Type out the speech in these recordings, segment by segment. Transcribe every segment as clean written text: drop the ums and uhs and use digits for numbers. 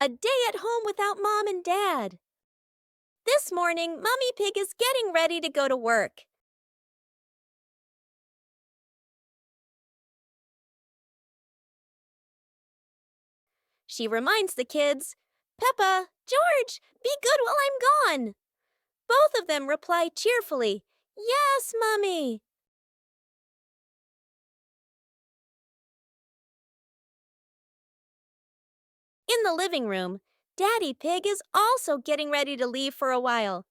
A day at home without Mom and Dad. This morning, Mummy Pig is getting ready to go to work. She reminds the kids, "Peppa, George, be good while I'm gone." Both of them reply cheerfully, "Yes, Mummy." In the living room, Daddy Pig is also getting ready to leave for a while.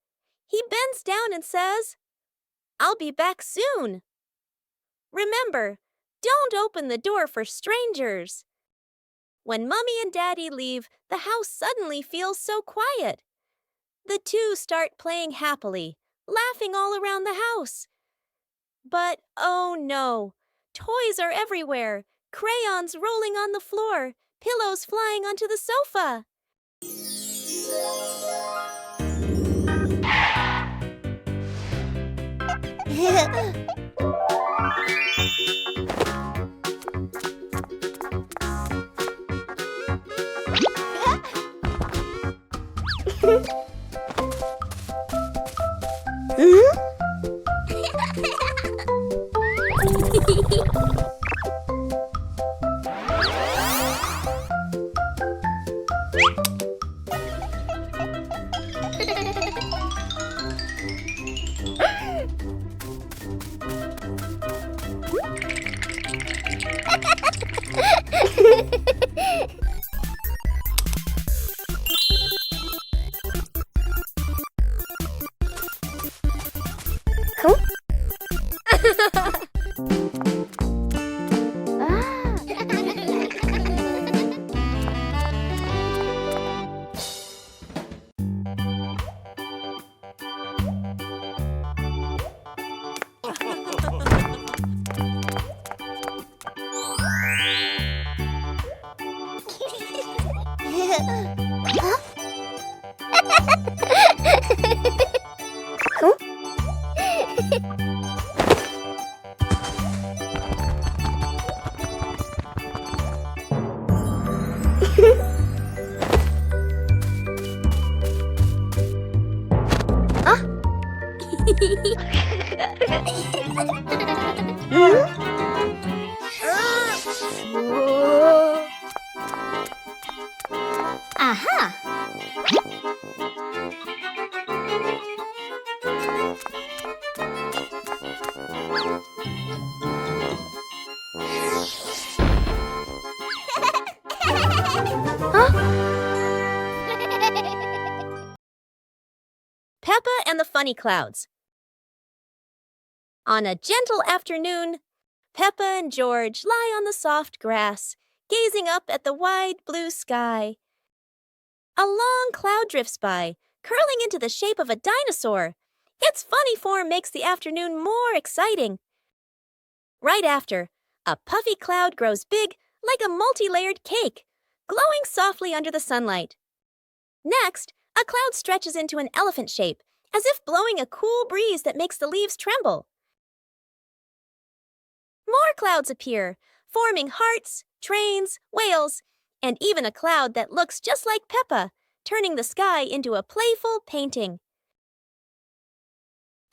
He bends down and says, "I'll be back soon." Remember, don't open the door for strangers. When Mummy and Daddy leave, the house suddenly feels so quiet. The two start playing happily, laughing all around the house. But oh no, toys are everywhere, crayons rolling on the floor, pillows flying onto the sofa. Aha! Peppa and the Funny Clouds. On a gentle afternoon, Peppa and George lie on the soft grass, gazing up at the wide blue sky. A long cloud drifts by, curling into the shape of a dinosaur. Its funny form makes the afternoon more exciting. Right after, a puffy cloud grows big like a multi-layered cake, glowing softly under the sunlight. Next, a cloud stretches into an elephant shape, as if blowing a cool breeze that makes the leaves tremble. More clouds appear, forming hearts, trains, whales, and even a cloud that looks just like Peppa, turning the sky into a playful painting.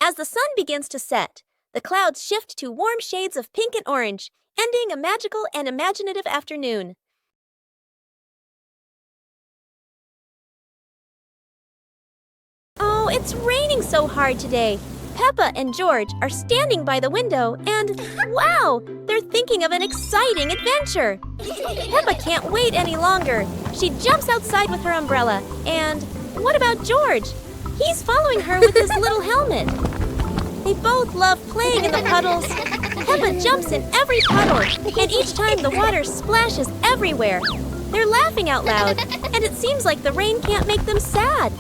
As the sun begins to set, the clouds shift to warm shades of pink and orange, ending a magical and imaginative afternoon. Oh, it's raining so hard today. Peppa and George are standing by the window and, wow, they're thinking of an exciting adventure. Peppa can't wait any longer. She jumps outside with her umbrella. And what about George? He's following her with his little helmet. They both love playing in the puddles. Peppa jumps in every puddle, and each time the water splashes everywhere. They're laughing out loud, and it seems like the rain can't make them sad.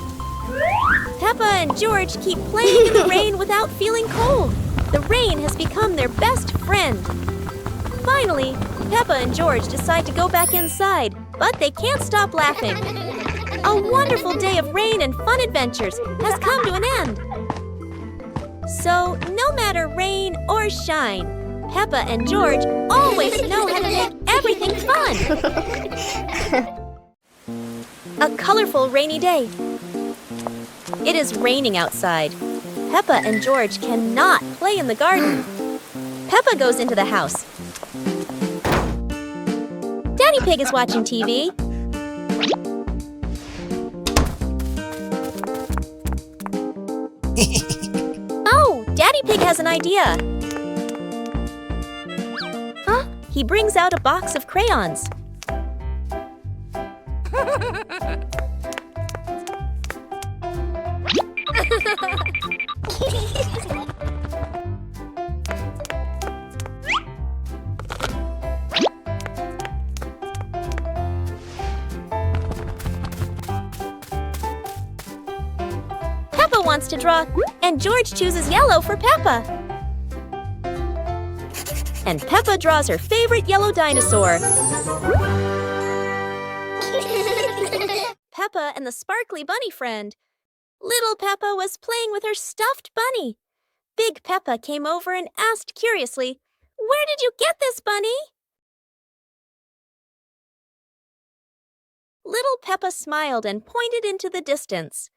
Peppa and George keep playing in the rain without feeling cold. The rain has become their best friend. Finally, Peppa and George decide to go back inside, but they can't stop laughing. A wonderful day of rain and fun adventures has come to an end. So, no matter rain or shine, Peppa and George always know how to make everything fun. A colorful rainy day. It is raining outside. Peppa and George cannot play in the garden. Peppa goes into the house. Daddy Pig is watching TV. Oh, Daddy Pig has an idea. Huh? He brings out a box of crayons. Peppa wants to draw, and George chooses yellow for Peppa. And Peppa draws her favorite yellow dinosaur. Peppa and the sparkly bunny friend. Little Peppa was playing with her stuffed bunny. Big Peppa came over and asked curiously, "Where did you get this, bunny?" Little Peppa smiled and pointed into the distance.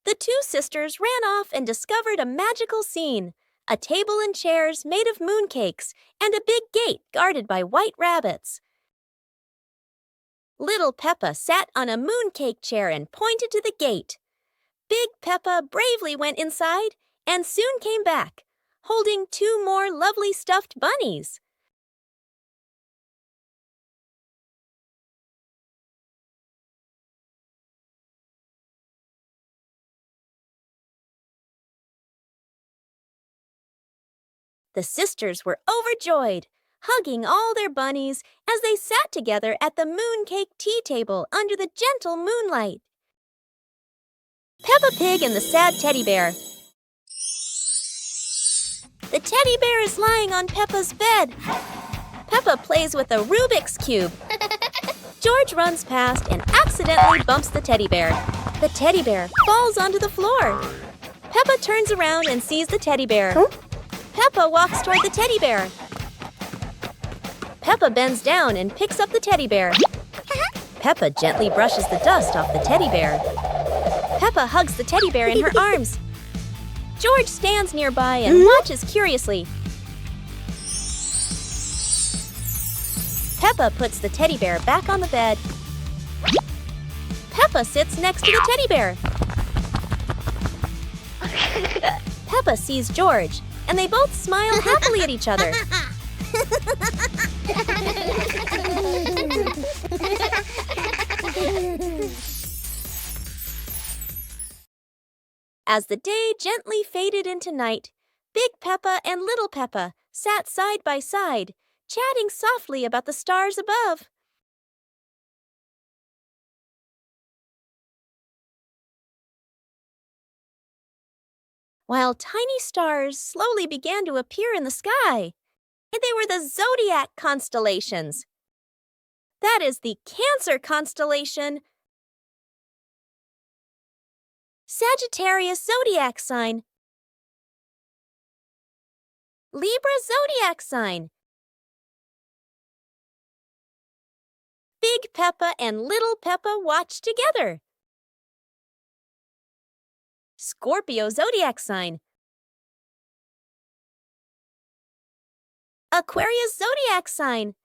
The two sisters ran off and discovered a magical scene, a table and chairs made of mooncakes and a big gate guarded by white rabbits. Little Peppa sat on a mooncake chair and pointed to the gate. Big Peppa bravely went inside and soon came back, holding two more lovely stuffed bunnies. The sisters were overjoyed, hugging all their bunnies as they sat together at the mooncake tea table under the gentle moonlight. Peppa Pig and the sad teddy bear. The teddy bear is lying on Peppa's bed. Peppa plays with a Rubik's Cube. George runs past and accidentally bumps the teddy bear. The teddy bear falls onto the floor. Peppa turns around and sees the teddy bear. Peppa walks toward the teddy bear. Peppa bends down and picks up the teddy bear. Peppa gently brushes the dust off the teddy bear. Peppa hugs the teddy bear in her arms. George stands nearby and watches curiously. Peppa puts the teddy bear back on the bed. Peppa sits next to the teddy bear. Peppa sees George, and they both smile happily at each other. As the day gently faded into night, Big Peppa and Little Peppa sat side by side, chatting softly about the stars above. While tiny stars slowly began to appear in the sky, and they were the zodiac constellations. That is the Cancer constellation, Sagittarius zodiac sign, Libra zodiac sign. Big Peppa and Little Peppa watched together. Scorpio zodiac sign, Aquarius zodiac sign,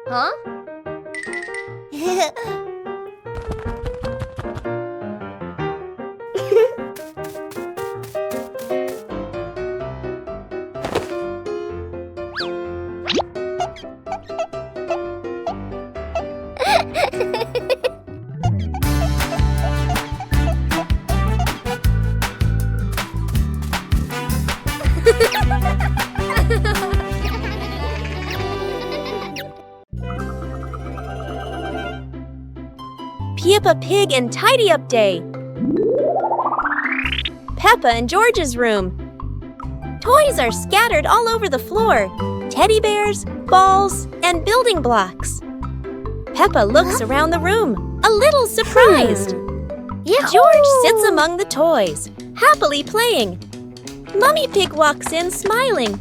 Huh? Peppa Pig and Tidy Up Day. Peppa and George's room. Toys are scattered all over the floor. Teddy bears, balls, and building blocks. Peppa looks around the room, a little surprised. George sits among the toys, happily playing. Mummy Pig walks in smiling.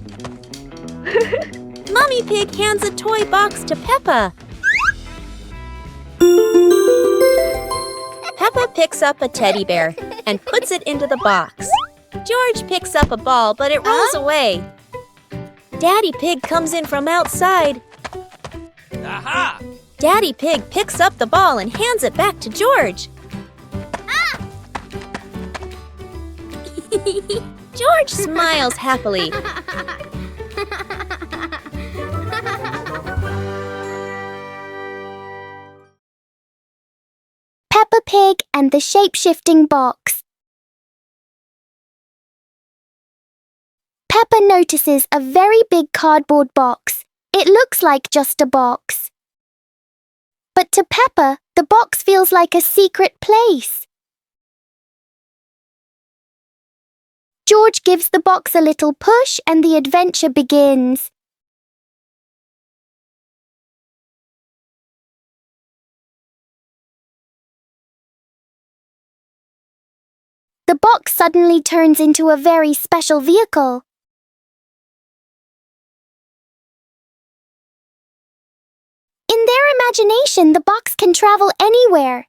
Mummy Pig hands a toy box to Peppa. Peppa picks up a teddy bear and puts it into the box. George picks up a ball, but it rolls away. Daddy Pig comes in from outside. Aha! Daddy Pig picks up the ball and hands it back to George. George smiles happily. Peppa Pig and the shape-shifting box. Peppa notices a very big cardboard box. It looks like just a box. But to Peppa, the box feels like a secret place. George gives the box a little push and the adventure begins. The box suddenly turns into a very special vehicle. In their imagination, the box can travel anywhere.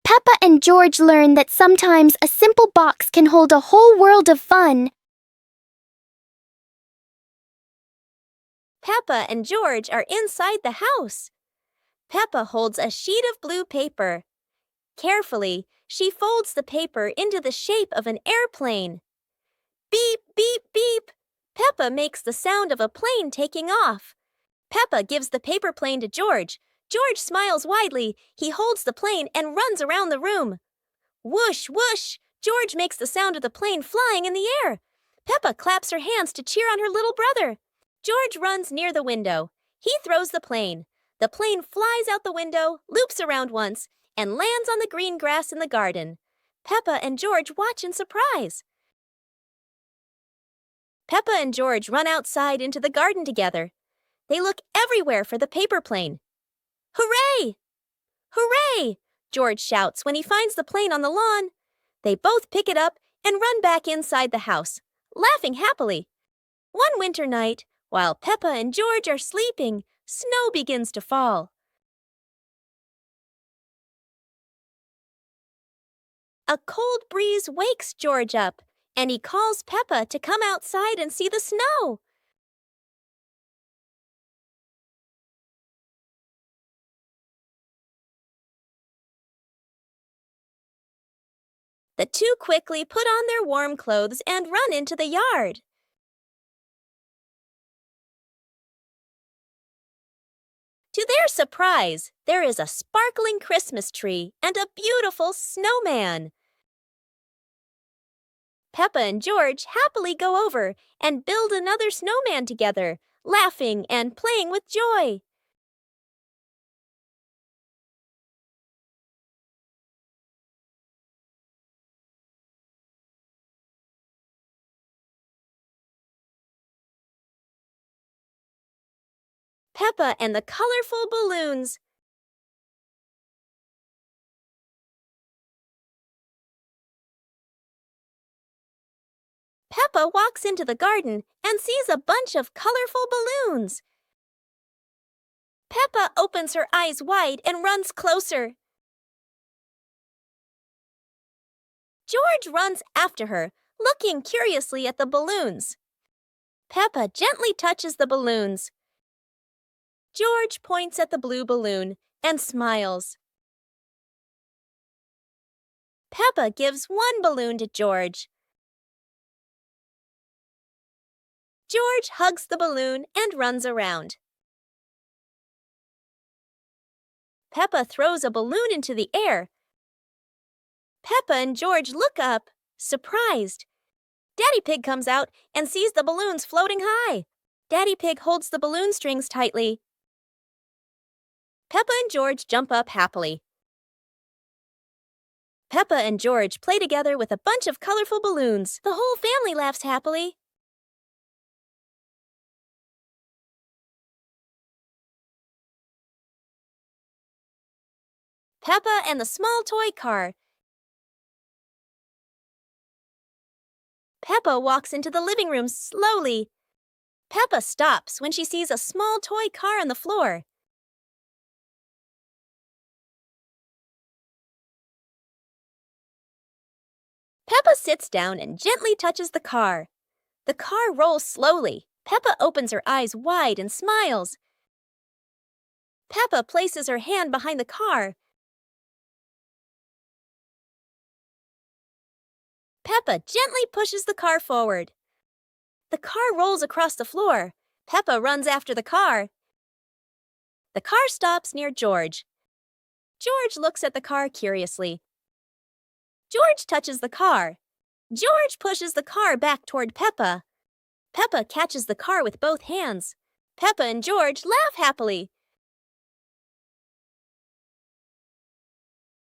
Peppa and George learn that sometimes a simple box can hold a whole world of fun. Peppa and George are inside the house. Peppa holds a sheet of blue paper. Carefully, she folds the paper into the shape of an airplane. Beep, beep, beep. Peppa makes the sound of a plane taking off. Peppa gives the paper plane to George. George smiles widely. He holds the plane and runs around the room. Whoosh, whoosh. George makes the sound of the plane flying in the air. Peppa claps her hands to cheer on her little brother. George runs near the window. He throws the plane. The plane flies out the window, loops around once, and lands on the green grass in the garden. Peppa and George watch in surprise. Peppa and George run outside into the garden together. They look everywhere for the paper plane. Hooray! Hooray! George shouts when he finds the plane on the lawn. They both pick it up and run back inside the house, laughing happily. One winter night, while Peppa and George are sleeping, snow begins to fall. A cold breeze wakes George up, and he calls Peppa to come outside and see the snow. The two quickly put on their warm clothes and run into the yard. To their surprise, there is a sparkling Christmas tree and a beautiful snowman. Peppa and George happily go over and build another snowman together, laughing and playing with joy. Peppa and the colorful balloons. Peppa walks into the garden and sees a bunch of colorful balloons. Peppa opens her eyes wide and runs closer. George runs after her, looking curiously at the balloons. Peppa gently touches the balloons. George points at the blue balloon and smiles. Peppa gives one balloon to George. George hugs the balloon and runs around. Peppa throws a balloon into the air. Peppa and George look up, surprised. Daddy Pig comes out and sees the balloons floating high. Daddy Pig holds the balloon strings tightly. Peppa and George jump up happily. Peppa and George play together with a bunch of colorful balloons. The whole family laughs happily. Peppa and the small toy car. Peppa walks into the living room slowly. Peppa stops when she sees a small toy car on the floor. Peppa sits down and gently touches the car. The car rolls slowly. Peppa opens her eyes wide and smiles. Peppa places her hand behind the car. Peppa gently pushes the car forward. The car rolls across the floor. Peppa runs after the car. The car stops near George. George looks at the car curiously. George touches the car. George pushes the car back toward Peppa. Peppa catches the car with both hands. Peppa and George laugh happily.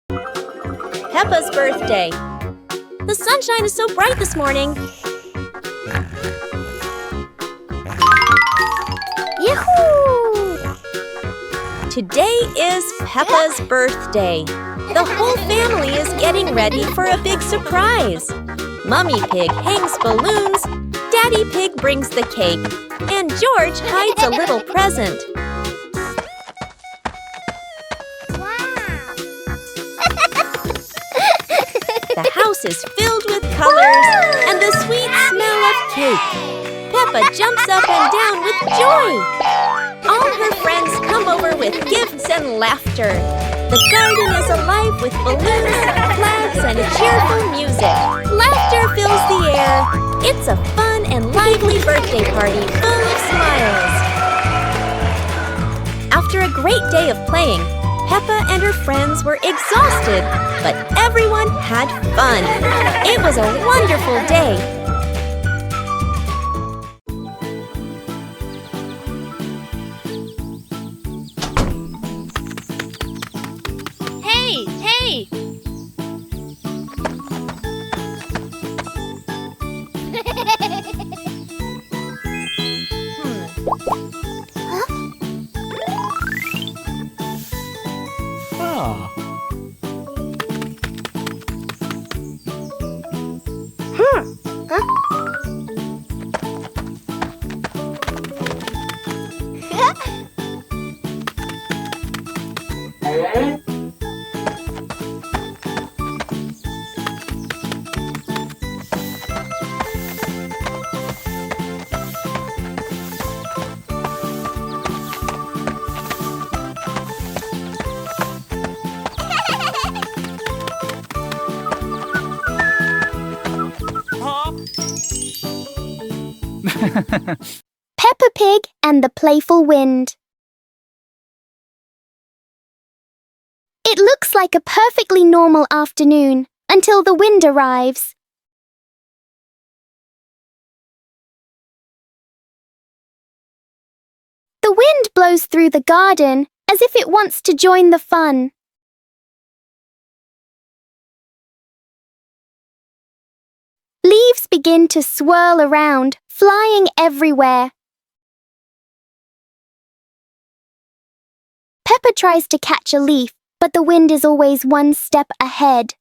Peppa's birthday. The sunshine is so bright this morning. Yahoo! Today is Peppa's birthday. The whole family is getting ready for a big surprise. Mummy Pig hangs balloons, Daddy Pig brings the cake, and George hides a little present. The house is filled with colors and the sweet smell of cake. Peppa jumps up and down with joy. All her friends come over with gifts and laughter. The garden is alive with balloons, flags, and cheerful music. Laughter fills the air. It's a fun and lively birthday party full of smiles. After a great day of playing, Peppa and her friends were exhausted, but everyone had fun. It was a wonderful day. Hey! Peppa Pig and the Playful Wind. It looks like a perfectly normal afternoon until the wind arrives. The wind blows through the garden as if it wants to join the fun. Leaves begin to swirl around, flying everywhere. Peppa tries to catch a leaf, but the wind is always one step ahead.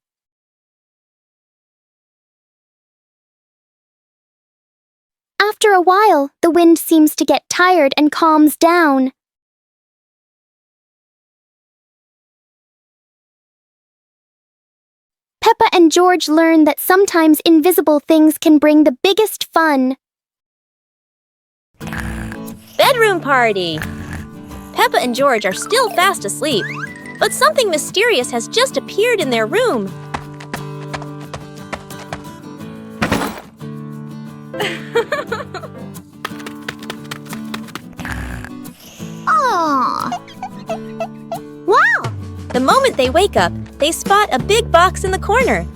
After a while, the wind seems to get tired and calms down. Peppa and George learn that sometimes invisible things can bring the biggest fun. Bedroom party! Peppa and George are still fast asleep, but something mysterious has just appeared in their room. Aww! Wow! The moment they wake up, they spot a big box in the corner,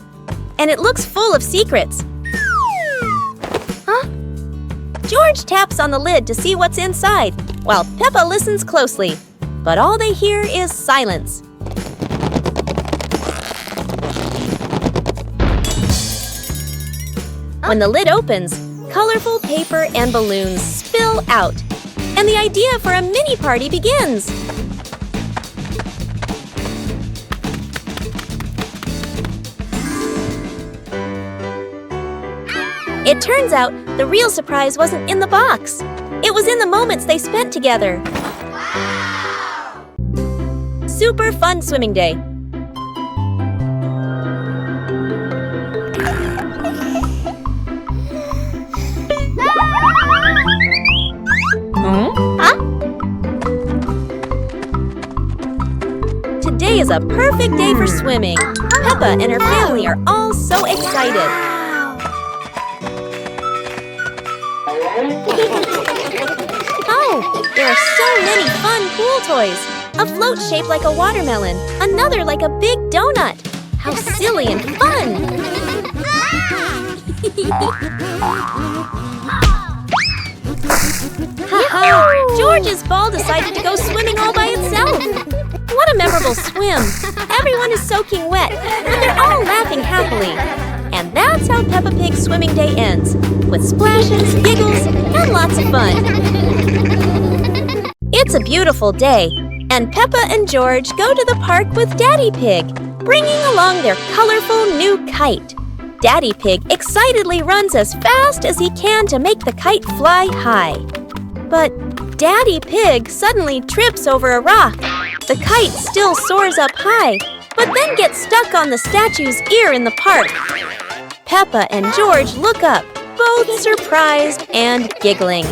and it looks full of secrets. Huh? George taps on the lid to see what's inside, while Peppa listens closely. But all they hear is silence. When the lid opens, colorful paper and balloons spill out, and the idea for a mini party begins. It turns out the real surprise wasn't in the box. It was in the moments they spent together. Wow! Super fun swimming day. Today is a perfect day for swimming. Peppa and her family are all so excited. Oh, there are so many fun pool toys. A float shaped like a watermelon, another like a big donut. How silly and fun! Haha! George's ball decided to go swimming all by itself. What a memorable swim! Everyone is soaking wet, but they're all laughing happily. And that's how Peppa Pig's swimming day ends, with splashes, giggles, and lots of fun. It's a beautiful day, and Peppa and George go to the park with Daddy Pig, bringing along their colorful new kite. Daddy Pig excitedly runs as fast as he can to make the kite fly high. But Daddy Pig suddenly trips over a rock. The kite still soars up high, but then gets stuck on the statue's ear in the park. Peppa and George look up, both surprised and giggling.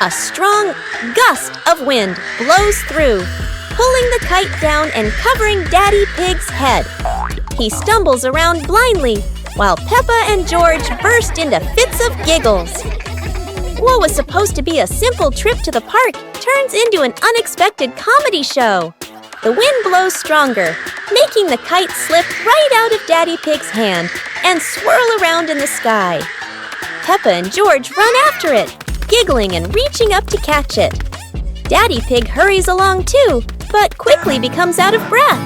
A strong gust of wind blows through, pulling the kite down and covering Daddy Pig's head. He stumbles around blindly, while Peppa and George burst into fits of giggles. What was supposed to be a simple trip to the park turns into an unexpected comedy show. The wind blows stronger, making the kite slip right out of Daddy Pig's hand and swirl around in the sky. Peppa and George run after it, giggling and reaching up to catch it. Daddy Pig hurries along too, but quickly becomes out of breath.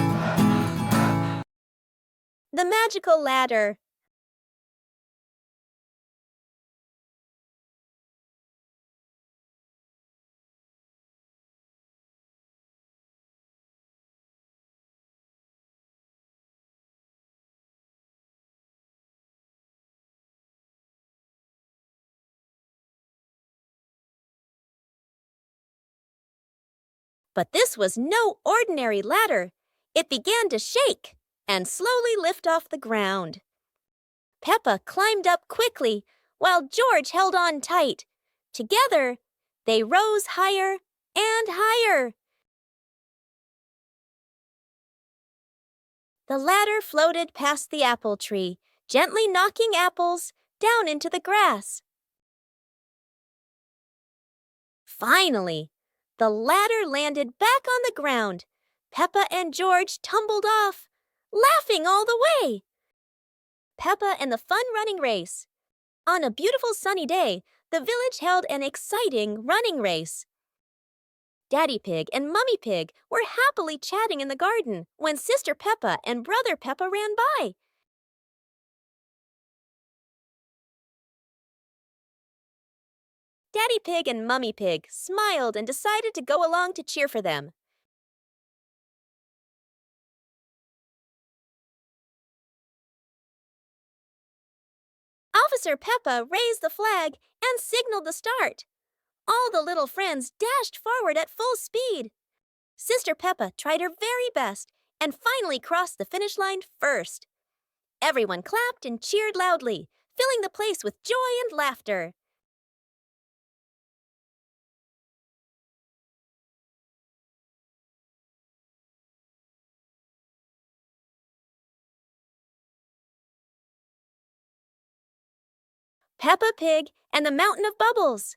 The magical ladder. But this was no ordinary ladder. It began to shake and slowly lift off the ground. Peppa climbed up quickly, while George held on tight. Together, they rose higher and higher. The ladder floated past the apple tree, gently knocking apples down into the grass. Finally, the ladder landed back on the ground. Peppa and George tumbled off, laughing all the way. Peppa and the fun running race. On a beautiful sunny day, the village held an exciting running race. Daddy Pig and Mummy Pig were happily chatting in the garden when Sister Peppa and Brother Peppa ran by. Daddy Pig and Mummy Pig smiled and decided to go along to cheer for them. Officer Peppa raised the flag and signaled the start. All the little friends dashed forward at full speed. Sister Peppa tried her very best and finally crossed the finish line first. Everyone clapped and cheered loudly, filling the place with joy and laughter. Peppa Pig and the Mountain of Bubbles.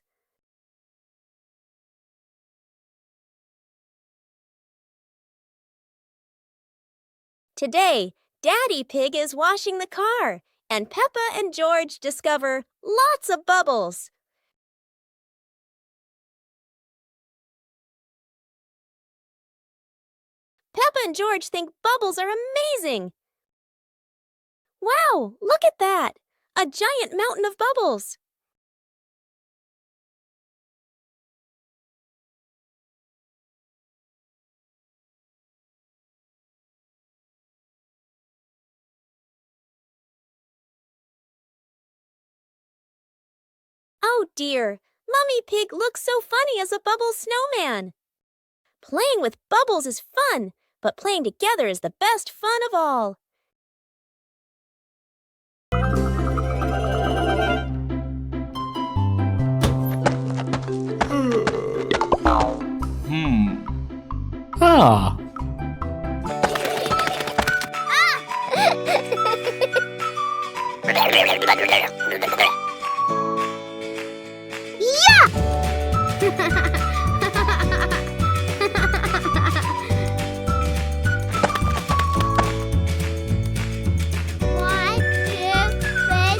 Today, Daddy Pig is washing the car, and Peppa and George discover lots of bubbles. Peppa and George think bubbles are amazing. Wow, look at that! A giant mountain of bubbles. Oh dear, Mummy Pig looks so funny as a bubble snowman. Playing with bubbles is fun, but playing together is the best fun of all. Ah. One, two, three.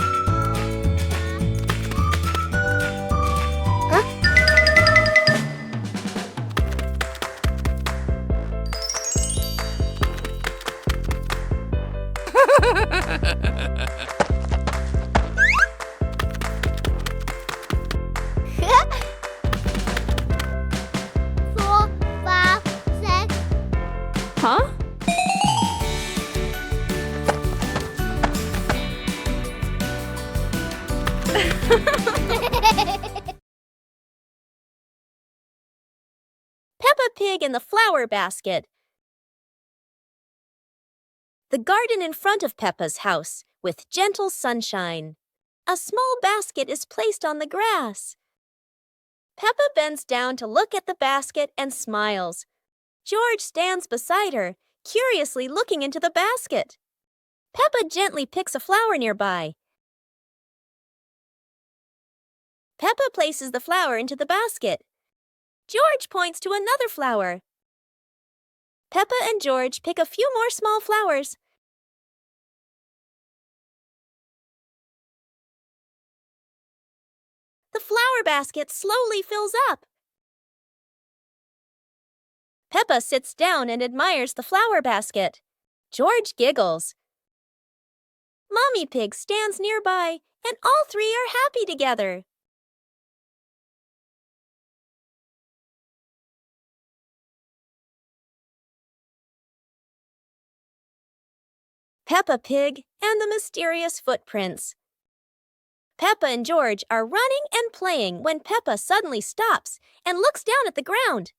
Four, five, six. Huh? Peppa Pig in the flower basket. The garden in front of Peppa's house, with gentle sunshine. A small basket is placed on the grass. Peppa bends down to look at the basket and smiles. George stands beside her, curiously looking into the basket. Peppa gently picks a flower nearby. Peppa places the flower into the basket. George points to another flower. Peppa and George pick a few more small flowers. The flower basket slowly fills up. Peppa sits down and admires the flower basket. George giggles. Mommy Pig stands nearby, and all three are happy together. Peppa Pig and the Mysterious Footprints. Peppa and George are running and playing when Peppa suddenly stops and looks down at the ground.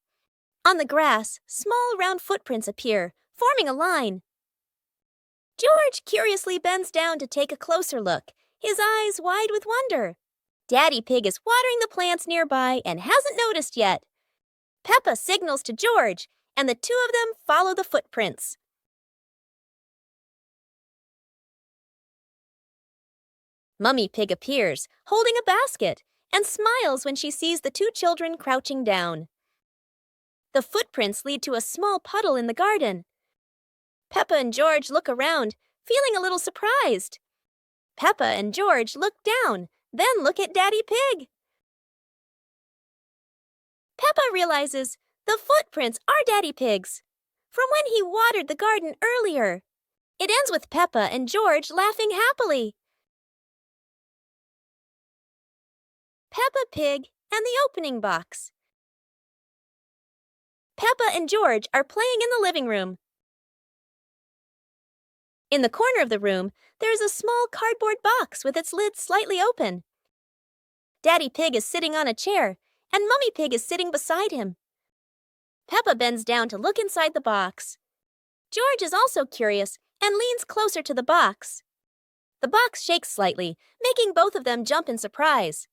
On the grass, small round footprints appear, forming a line. George curiously bends down to take a closer look, his eyes wide with wonder. Daddy Pig is watering the plants nearby and hasn't noticed yet. Peppa signals to George, and the two of them follow the footprints. Mummy Pig appears, holding a basket, and smiles when she sees the two children crouching down. The footprints lead to a small puddle in the garden. Peppa and George look around, feeling a little surprised. Peppa and George look down, then look at Daddy Pig. Peppa realizes the footprints are Daddy Pig's, from when he watered the garden earlier. It ends with Peppa and George laughing happily. Peppa Pig and the opening box. Peppa and George are playing in the living room. In the corner of the room, there is a small cardboard box with its lid slightly open. Daddy Pig is sitting on a chair, and Mummy Pig is sitting beside him. Peppa bends down to look inside the box. George is also curious and leans closer to the box. The box shakes slightly, making both of them jump in surprise.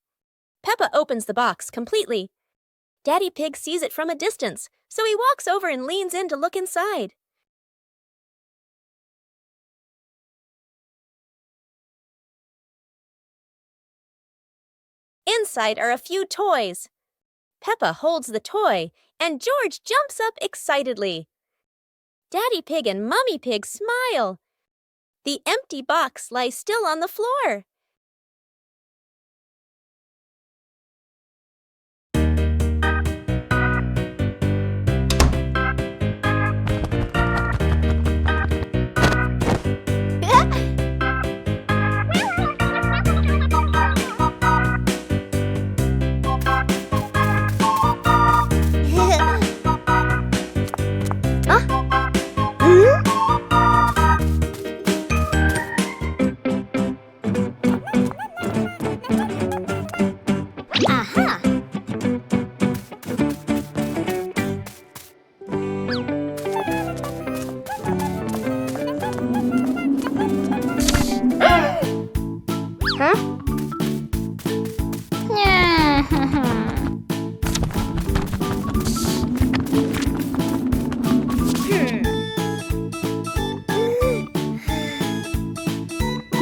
Peppa opens the box completely. Daddy Pig sees it from a distance, so he walks over and leans in to look inside. Inside are a few toys. Peppa holds the toy, and George jumps up excitedly. Daddy Pig and Mummy Pig smile. The empty box lies still on the floor.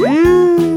Mmm.